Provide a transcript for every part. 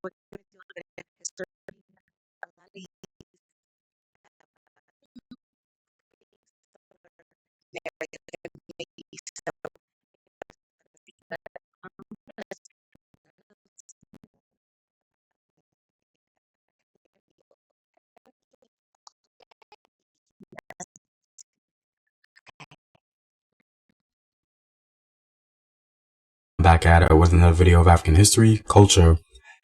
we're going to do a little bit of history. A lot of these narratives so let's Back at it with another video of African history, culture,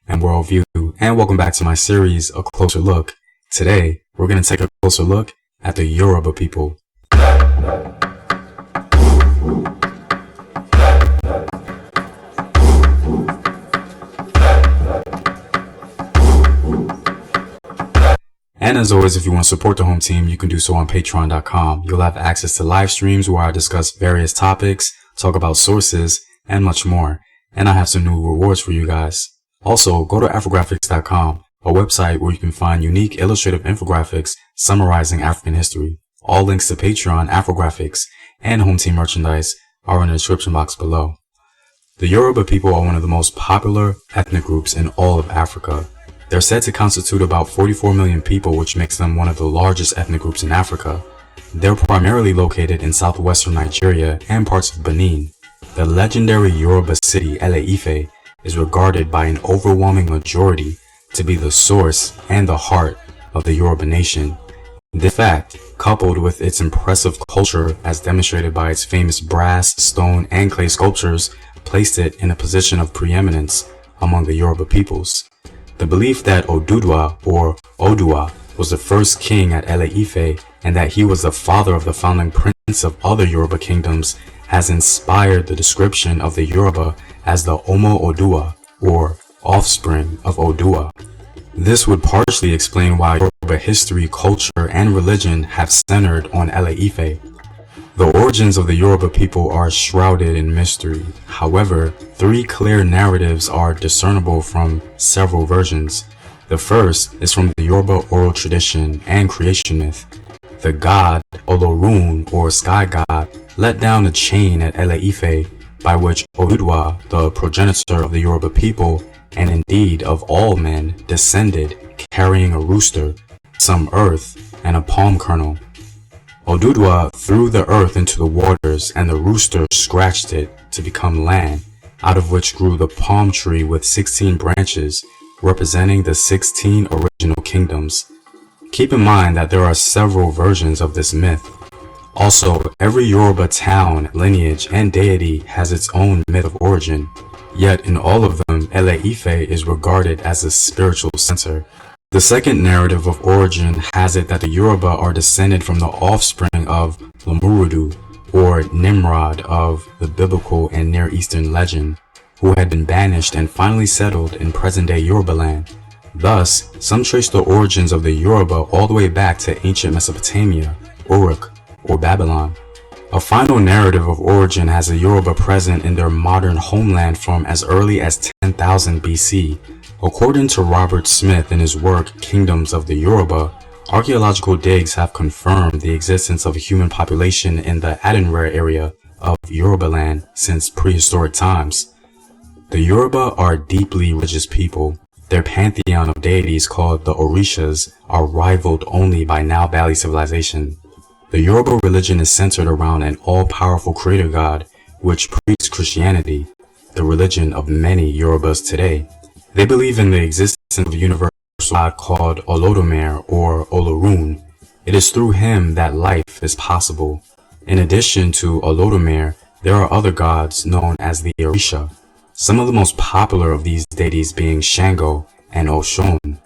and worldview, and welcome back to my series, A Closer Look. Today, we're going to take a closer look at the Yoruba people. And as always, if you want to support the home team, you can do so on patreon.com. You'll have access to live streams where I discuss various topics, talk about sources, and much more. And I have some new rewards for you guys. Also, go to Afrographics.com, a website where you can find unique illustrative infographics summarizing African history. All links to Patreon, Afrographics, and home team merchandise are in the description box below. The Yoruba people are one of the most popular ethnic groups in all of Africa. They're said to constitute about 44 million people, which makes them one of the largest ethnic groups in Africa. They're primarily located in southwestern Nigeria and parts of Benin. The legendary Yoruba city, Ele-Ife, is regarded by an overwhelming majority to be the source and the heart of the Yoruba nation. This fact, coupled with its impressive culture as demonstrated by its famous brass, stone, and clay sculptures, placed it in a position of preeminence among the Yoruba peoples. The belief that Oduduwa, or Odua, was the first king at Ele-Ife and that he was the father of the founding prince of other Yoruba kingdoms has inspired the description of the Yoruba as the Omo Odua, or offspring of Odua. This would partially explain why Yoruba history, culture, and religion have centered on Ele-Ife. The origins of the Yoruba people are shrouded in mystery. However, three clear narratives are discernible from several versions. The first is from the Yoruba oral tradition and creation myth. The god, Olorun, or sky god, let down a chain at Ele-Ife by which Oduduwa, the progenitor of the Yoruba people, and indeed of all men, descended, carrying a rooster, some earth, and a palm kernel. Oduduwa threw the earth into the waters, and the rooster scratched it to become land, out of which grew the palm tree with 16 branches, representing the 16 original kingdoms. Keep in mind that there are several versions of this myth. Also, every Yoruba town, lineage, and deity has its own myth of origin. Yet in all of them, Ele-Ife is regarded as a spiritual center. The second narrative of origin has it that the Yoruba are descended from the offspring of Lamurudu, or Nimrod of the biblical and Near Eastern legend, who had been banished and finally settled in present-day Yoruba land. Thus, some trace the origins of the Yoruba all the way back to ancient Mesopotamia, Uruk, or Babylon. A final narrative of origin has the Yoruba present in their modern homeland from as early as 10,000 BC. According to Robert Smith in his work Kingdoms of the Yoruba, archaeological digs have confirmed the existence of a human population in the Adenware area of Yorubaland since prehistoric times. The Yoruba are a deeply religious people. Their pantheon of deities called the Orishas are rivaled only by Nile Valley civilization. The Yoruba religion is centered around an all-powerful creator god, which predates Christianity, the religion of many Yorubas today. They believe in the existence of a universal god called Olodumare or Olorun. It is through him that life is possible. In addition to Olodumare, there are other gods known as the Orisha, some of the most popular of these deities being Shango and Oshun.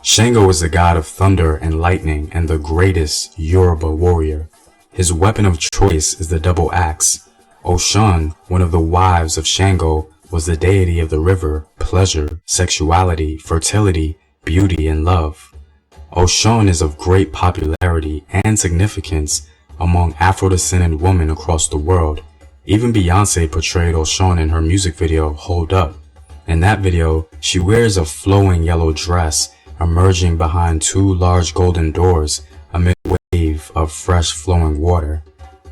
Shango is the god of thunder and lightning and the greatest Yoruba warrior. His weapon of choice is the double axe. Oshun, one of the wives of Shango, was the deity of the river, pleasure, sexuality, fertility, beauty, and love. Oshun is of great popularity and significance among Afro-descendant women across the world. Even Beyonce portrayed Oshun in her music video, Hold Up. In that video, she wears a flowing yellow dress, emerging behind two large golden doors amid a wave of fresh flowing water.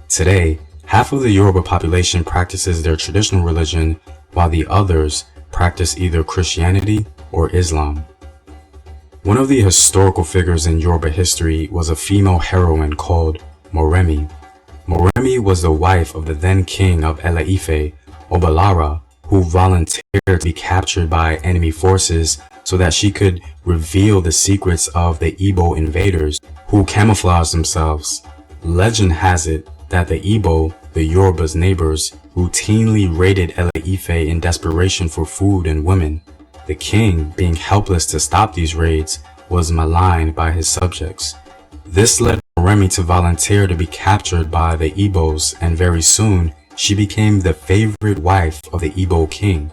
Today, half of the Yoruba population practices their traditional religion, while the others practice either Christianity or Islam. One of the historical figures in Yoruba history was a female heroine called Moremi. Moremi was the wife of the then king of Ele-Ife, Obalara, who volunteered to be captured by enemy forces so that she could reveal the secrets of the Igbo invaders who camouflaged themselves. Legend has it that the Igbo, the Yoruba's neighbors, routinely raided Ele-Ife in desperation for food and women. The king, being helpless to stop these raids, was maligned by his subjects. This led Moremi to volunteer to be captured by the Igbos, and very soon she became the favorite wife of the Igbo king.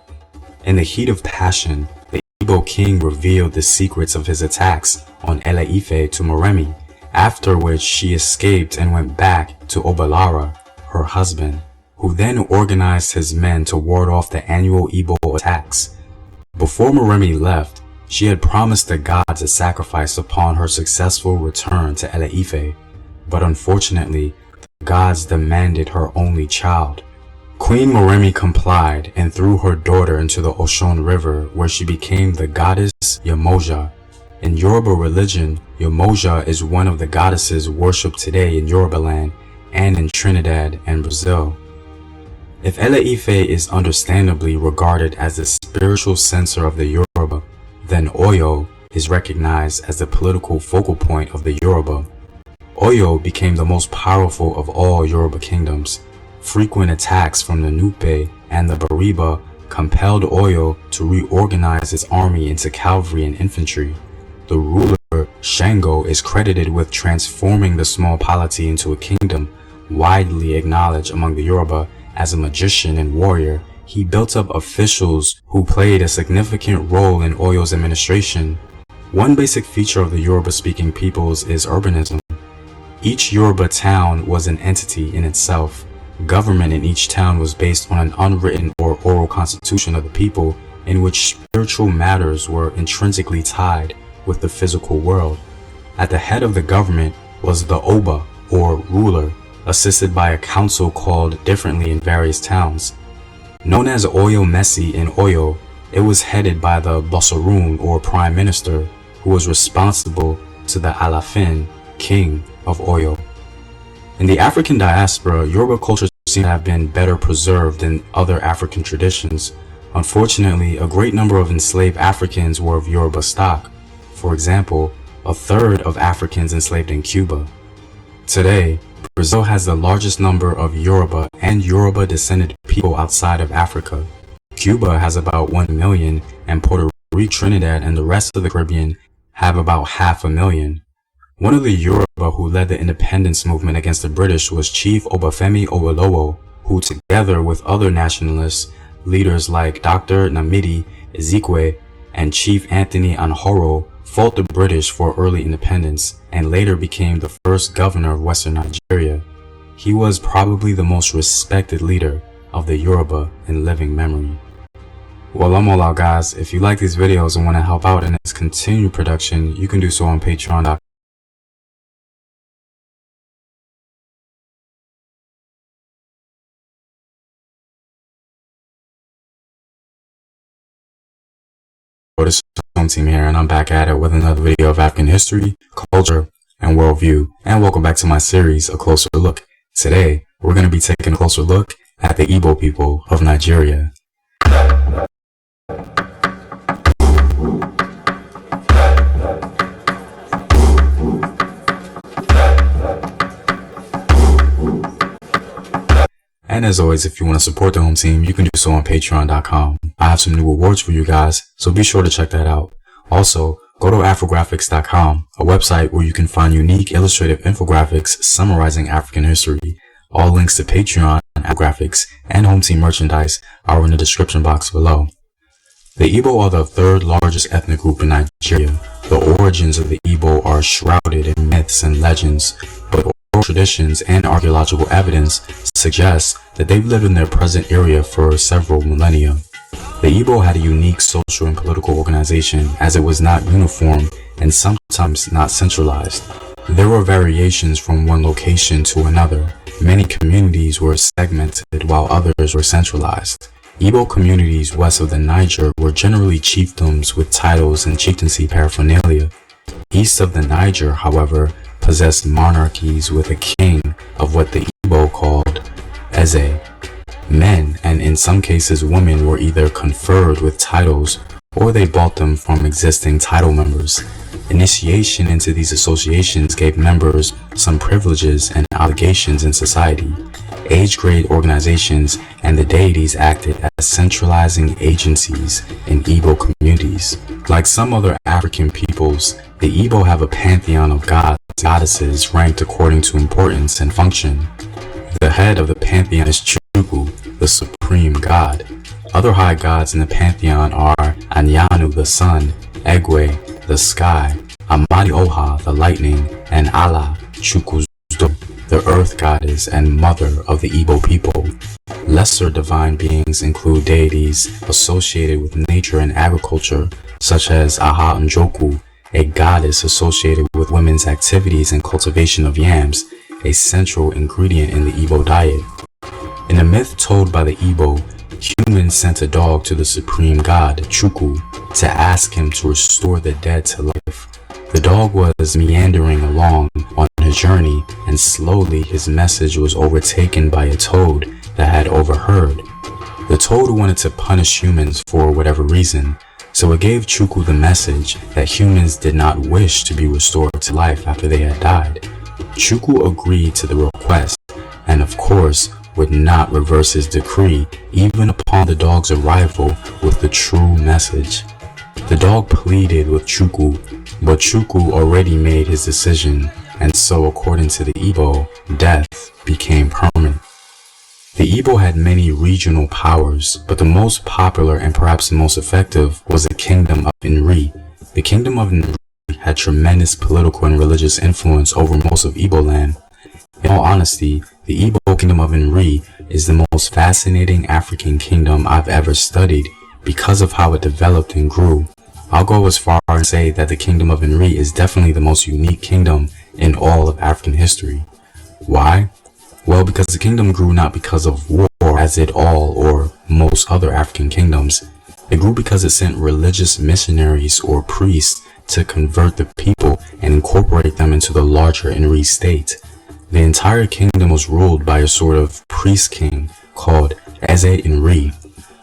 In the heat of passion, the Igbo king revealed the secrets of his attacks on Ele-Ife to Moremi, after which she escaped and went back to Obalara, her husband, who then organized his men to ward off the annual Igbo attacks. Before Moremi left, she had promised the gods a sacrifice upon her successful return to Ele-Ife, but unfortunately, the gods demanded her only child. Queen Moremi complied and threw her daughter into the Oshun River, where she became the goddess Yemoja. In Yoruba religion, Yemoja is one of the goddesses worshipped today in Yorubaland and in Trinidad and Brazil. If Ele-Ife is understandably regarded as the spiritual center of the Yoruba, then Oyo is recognized as the political focal point of the Yoruba. Oyo became the most powerful of all Yoruba kingdoms. Frequent attacks from the Nupe and the Bariba compelled Oyo to reorganize its army into cavalry and infantry. The ruler, Shango, is credited with transforming the small polity into a kingdom, widely acknowledged among the Yoruba as a magician and warrior. He built up officials who played a significant role in Oyo's administration. One basic feature of the Yoruba-speaking peoples is urbanism. Each Yoruba town was an entity in itself. Government in each town was based on an unwritten or oral constitution of the people, in which spiritual matters were intrinsically tied with the physical world. At the head of the government was the Oba, or ruler, assisted by a council called differently in various towns. Known as Oyo Messi in Oyo, it was headed by the Bosarun, or prime minister, who was responsible to the Alafin, king of Oyo. In the African diaspora, Yoruba culture seems to have been better preserved than other African traditions. Unfortunately, a great number of enslaved Africans were of Yoruba stock. For example, a third of Africans enslaved in Cuba. Today, Brazil has the largest number of Yoruba and Yoruba-descended people outside of Africa. Cuba has about 1 million, and Puerto Rico, Trinidad, and the rest of the Caribbean have about 500,000. One of the Yoruba who led the independence movement against the British was Chief Obafemi Awolowo, who together with other nationalist leaders like Dr. Nnamdi Ezekwe and Chief Anthony Anhoro fought the British for early independence and later became the first governor of Western Nigeria. He was probably the most respected leader of the Yoruba in living memory. Well, I'm all out, guys. If you like these videos and want to help out in its continued production, you can do so on Patreon.com. This Home Team here, and I'm back at it with another video of African history, culture, and worldview. And welcome back to my series, A Closer Look. Today, we're going to be taking a closer look at the Igbo people of Nigeria. And as always, if you want to support the home team, you can do so on Patreon.com. I have some new rewards for you guys, so be sure to check that out. Also, go to Afrographics.com, a website where you can find unique illustrative infographics summarizing African history. All links to Patreon, Afrographics, and home team merchandise are in the description box below. The Igbo are the third largest ethnic group in Nigeria. The origins of the Igbo are shrouded in myths and legends, but oral traditions and archaeological evidence suggest that they've lived in their present area for several millennia. The Igbo had a unique social and political organization, as it was not uniform and sometimes not centralized. There were variations from one location to another. Many communities were segmented while others were centralized. Igbo communities west of the Niger were generally chiefdoms with titles and chieftaincy paraphernalia. East of the Niger, however, possessed monarchies with a king of what the Igbo called Eze. Men, and in some cases women, were either conferred with titles or they bought them from existing title members. Initiation into these associations gave members some privileges and obligations in society. Age-grade organizations and the deities acted as centralizing agencies in Igbo communities. Like some other African peoples, the Igbo have a pantheon of gods and goddesses ranked according to importance and function. The head of the pantheon is Chukwu, the supreme god. Other high gods in the pantheon are Anyanu, the sun, Egwe, the sky, Amadi Oha, the lightning, and Ala, Chukwuzo, the earth goddess and mother of the Igbo people. Lesser divine beings include deities associated with nature and agriculture, such as Aha Njoku, a goddess associated with women's activities and cultivation of yams, a central ingredient in the Igbo diet. In a myth told by the Igbo, humans sent a dog to the supreme god, Chukwu, to ask him to restore the dead to life. The dog was meandering along on his journey, and slowly his message was overtaken by a toad that had overheard. The toad wanted to punish humans for whatever reason, so it gave Chukwu the message that humans did not wish to be restored to life after they had died. Chukwu agreed to the request, and of course would not reverse his decree even upon the dog's arrival with the true message. The dog pleaded with Chukwu, but Chukwu already made his decision, and so according to the Igbo, death became permanent. The Igbo had many regional powers, but the most popular and perhaps the most effective was the Kingdom of Nri. The Kingdom of Nri had tremendous political and religious influence over most of Igbo land. In all honesty, the Igbo Kingdom of Nri is the most fascinating African kingdom I've ever studied because of how it developed and grew. I'll go as far as say that the Kingdom of Nri is definitely the most unique kingdom in all of African history. Why? Well, because the kingdom grew not because of war as it all or most other African kingdoms. It grew because it sent religious missionaries or priests to convert the people and incorporate them into the larger Nri state. The entire kingdom was ruled by a sort of priest king called Eze Nri.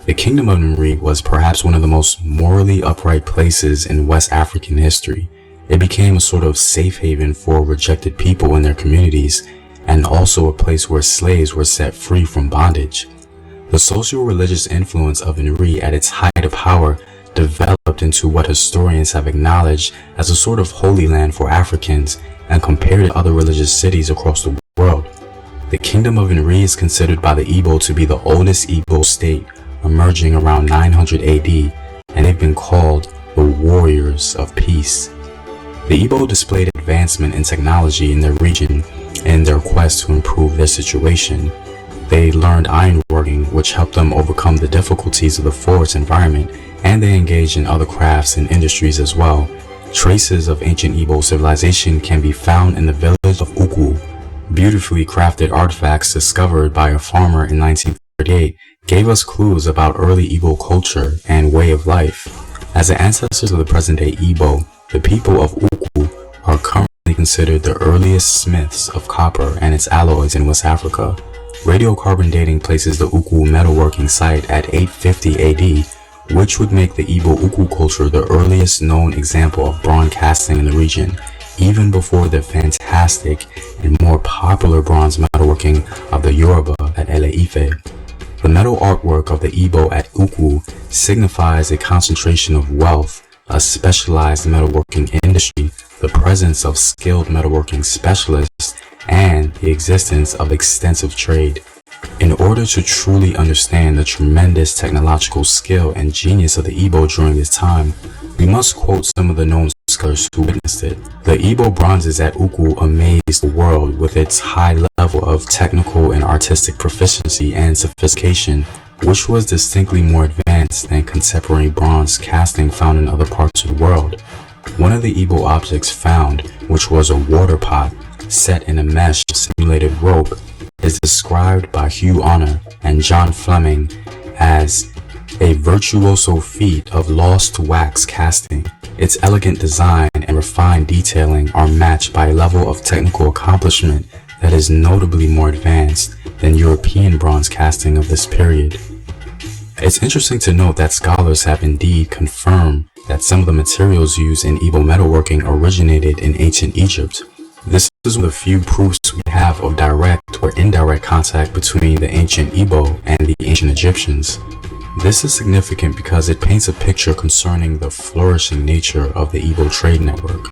The Kingdom of Nri was perhaps one of the most morally upright places in West African history. It became a sort of safe haven for rejected people in their communities, and also a place where slaves were set free from bondage. The socio-religious influence of Nri at its height of power developed into what historians have acknowledged as a sort of holy land for Africans and compared it to other religious cities across the world. The Kingdom of Nri is considered by the Igbo to be the oldest Igbo state, emerging around 900 AD, and they've been called the Warriors of Peace. The Igbo displayed advancement in technology in their region in their quest to improve their situation. They learned ironworking, which helped them overcome the difficulties of the forest environment, and they engaged in other crafts and industries as well. Traces of ancient Igbo civilization can be found in the village of Ukwu. Beautifully crafted artifacts discovered by a farmer in 1938 gave us clues about early Igbo culture and way of life. As the ancestors of the present-day Igbo, the people of Ukwu are currently considered the earliest smiths of copper and its alloys in West Africa. Radiocarbon dating places the Ukwu metalworking site at 850 AD, which would make the Igbo Ukwu culture the earliest known example of bronze casting in the region, even before the fantastic and more popular bronze metalworking of the Yoruba at Ele-Ife. The metal artwork of the Igbo at Ukwu signifies a concentration of wealth, a specialized metalworking industry, the presence of skilled metalworking specialists, and the existence of extensive trade. In order to truly understand the tremendous technological skill and genius of the Igbo during this time, we must quote some of the known scholars who witnessed it. The Igbo bronzes at Ukwu amazed the world with its high level of technical and artistic proficiency and sophistication, which was distinctly more advanced than contemporary bronze casting found in other parts of the world. One of the Igbo objects found, which was a water pot set in a mesh of simulated rope, is described by Hugh Honor and John Fleming as a virtuoso feat of lost wax casting. Its elegant design and refined detailing are matched by a level of technical accomplishment that is notably more advanced than European bronze casting of this period. It's interesting to note that scholars have indeed confirmed that some of the materials used in Igbo metalworking originated in ancient Egypt. This is one of the few proofs we have of direct or indirect contact between the ancient Igbo and the ancient Egyptians. This is significant because it paints a picture concerning the flourishing nature of the Igbo trade network.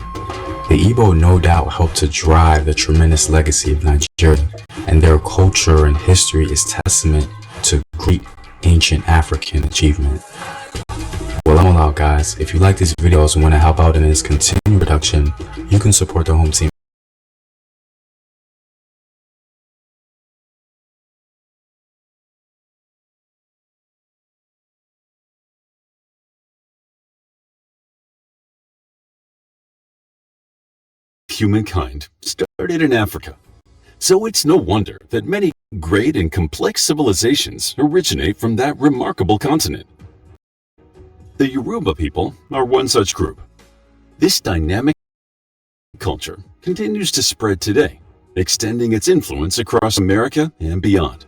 The Igbo no doubt helped to drive the tremendous legacy of Nigeria, and their culture and history is testament to great ancient African achievement. Well, I'm all out, guys. If you like these videos and want to help out in its continued production, you can support the home team. Humankind started in Africa, so it's no wonder that many great and complex civilizations originate from that remarkable continent. The Yoruba people are one such group. This dynamic culture continues to spread today, extending its influence across America and beyond.